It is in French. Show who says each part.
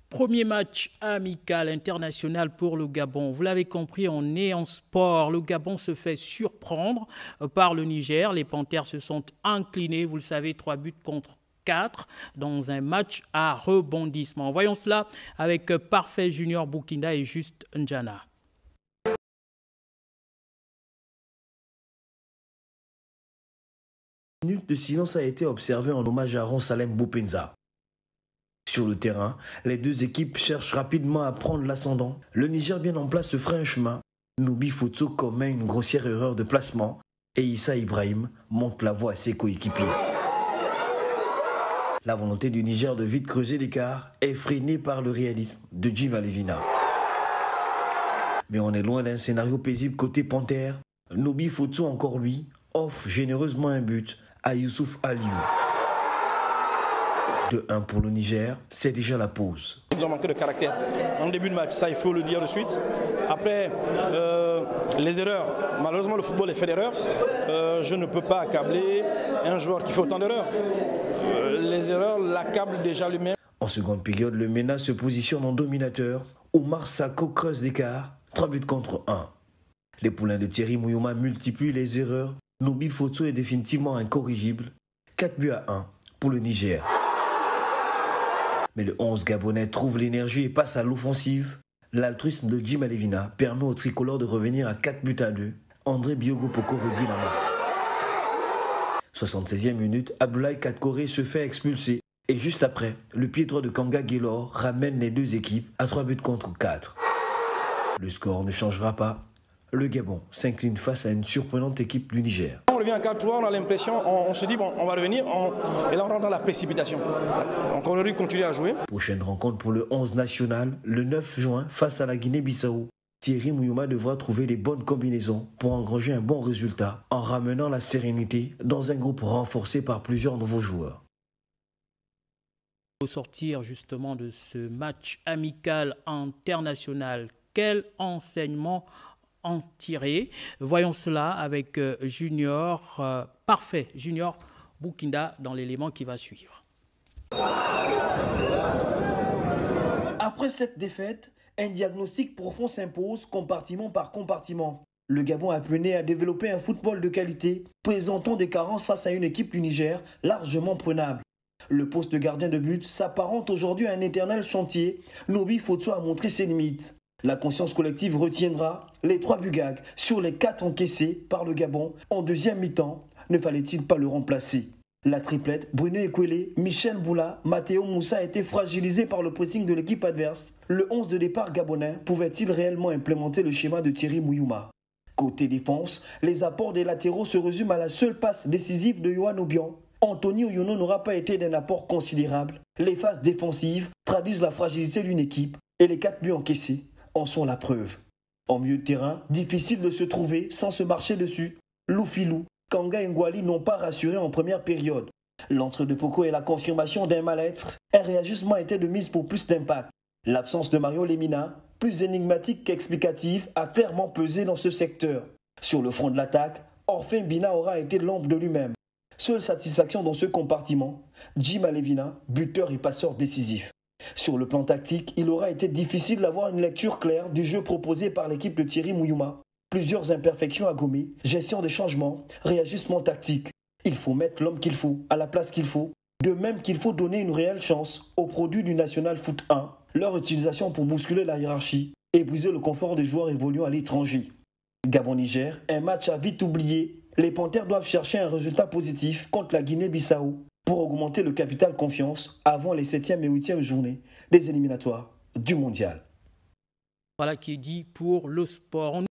Speaker 1: Premier match amical international pour le Gabon. Vous l'avez compris, on est en sport. Le Gabon se fait surprendre par le Niger. Les Panthères se sont inclinés, vous le savez, 3 buts contre 4 dans un match à rebondissement. Voyons cela avec Parfait Junior Boukinda et Juste Njana.
Speaker 2: Une minute de silence a été observée en hommage à Ronsalem Boupenza. Sur le terrain, les deux équipes cherchent rapidement à prendre l'ascendant. Le Niger bien en place se ferait un chemin. Noubi Foto commet une grossière erreur de placement et Issa Ibrahim monte la voie à ses coéquipiers. La volonté du Niger de vite creuser l'écart est freinée par le réalisme de Jim Alevina. Mais on est loin d'un scénario paisible côté Panthère. Noubi Foto, encore lui, offre généreusement un but à Youssouf Aliou. 2-1 pour le Niger, c'est déjà la pause.
Speaker 3: Nous avons manqué de caractère en début de match, ça il faut le dire de suite. Après, les erreurs, malheureusement le football est fait d'erreurs. Je ne peux pas accabler un joueur qui fait autant d'erreurs. Les erreurs l'accablent déjà lui-même.
Speaker 2: En seconde période, le MENA se positionne en dominateur. Oumar Sako creuse l'écart, 3 buts contre 1. Les poulains de Thierry Mouyouma multiplient les erreurs. Noubi Foto est définitivement incorrigible. 4 buts à 1 pour le Niger. Mais le 11 gabonais trouve l'énergie et passe à l'offensive. L'altruisme de Jim Alevina permet aux tricolores de revenir à 4 buts à 2. André Biogopoko réduit la marque. 76e minute, Abdoulaye Kadkoré se fait expulser. Et juste après, le pied droit de Kanga Guélor ramène les deux équipes à 3 buts contre 4. Le score ne changera pas. Le Gabon s'incline face à une surprenante équipe du Niger.
Speaker 3: On revient à 4-3, on a l'impression, on se dit bon, on va revenir, et là on rentre dans la précipitation. Donc on aurait continué à jouer.
Speaker 2: Prochaine rencontre pour le 11 national, le 9 juin, face à la Guinée-Bissau. Thierry Mouyouma devra trouver les bonnes combinaisons pour engranger un bon résultat en ramenant la sérénité dans un groupe renforcé par plusieurs nouveaux joueurs.
Speaker 1: Au sortir justement de ce match amical international, quel enseignement en tirer? Voyons cela avec Junior, Parfait Junior Boukinda dans l'élément qui va suivre.
Speaker 2: Après cette défaite, un diagnostic profond s'impose compartiment par compartiment. Le Gabon a pené à développer un football de qualité, présentant des carences face à une équipe du Niger largement prenable. Le poste de gardien de but s'apparente aujourd'hui à un éternel chantier. Noubi Foto a montré ses limites. La conscience collective retiendra les 3 buts gags sur les 4 encaissés par le Gabon en deuxième mi-temps. Ne fallait-il pas le remplacer? La triplette, Bruno Ekwele, Michel Boula, Matteo Moussa a été fragilisée par le pressing de l'équipe adverse. Le 11 de départ gabonais pouvait-il réellement implémenter le schéma de Thierry Mouyouma? Côté défense, les apports des latéraux se résument à la seule passe décisive de Yohan Obian. Anthony Oyono n'aura pas été d'un apport considérable. Les phases défensives traduisent la fragilité d'une équipe et les 4 buts encaissés en sont la preuve. En milieu de terrain, difficile de se trouver sans se marcher dessus. Loufilou, Kanga et Ngwali n'ont pas rassuré en première période. L'entrée de Poko est la confirmation d'un mal-être. Un réajustement était de mise pour plus d'impact. L'absence de Mario Lemina, plus énigmatique qu'explicative, a clairement pesé dans ce secteur. Sur le front de l'attaque, Orphin Bina aura été l'ombre de lui-même. Seule satisfaction dans ce compartiment, Jim Alevina, buteur et passeur décisif. Sur le plan tactique, il aura été difficile d'avoir une lecture claire du jeu proposé par l'équipe de Thierry Mouyouma. Plusieurs imperfections à gommer, gestion des changements, réajustement tactique. Il faut mettre l'homme qu'il faut, à la place qu'il faut. De même qu'il faut donner une réelle chance aux produits du National Foot 1, leur utilisation pour bousculer la hiérarchie et briser le confort des joueurs évoluant à l'étranger. Gabon-Niger, un match à vite oublié. Les Panthères doivent chercher un résultat positif contre la Guinée-Bissau pour augmenter le capital confiance avant les 7e et 8e journées des éliminatoires du mondial.
Speaker 1: Voilà qui est dit pour le sport.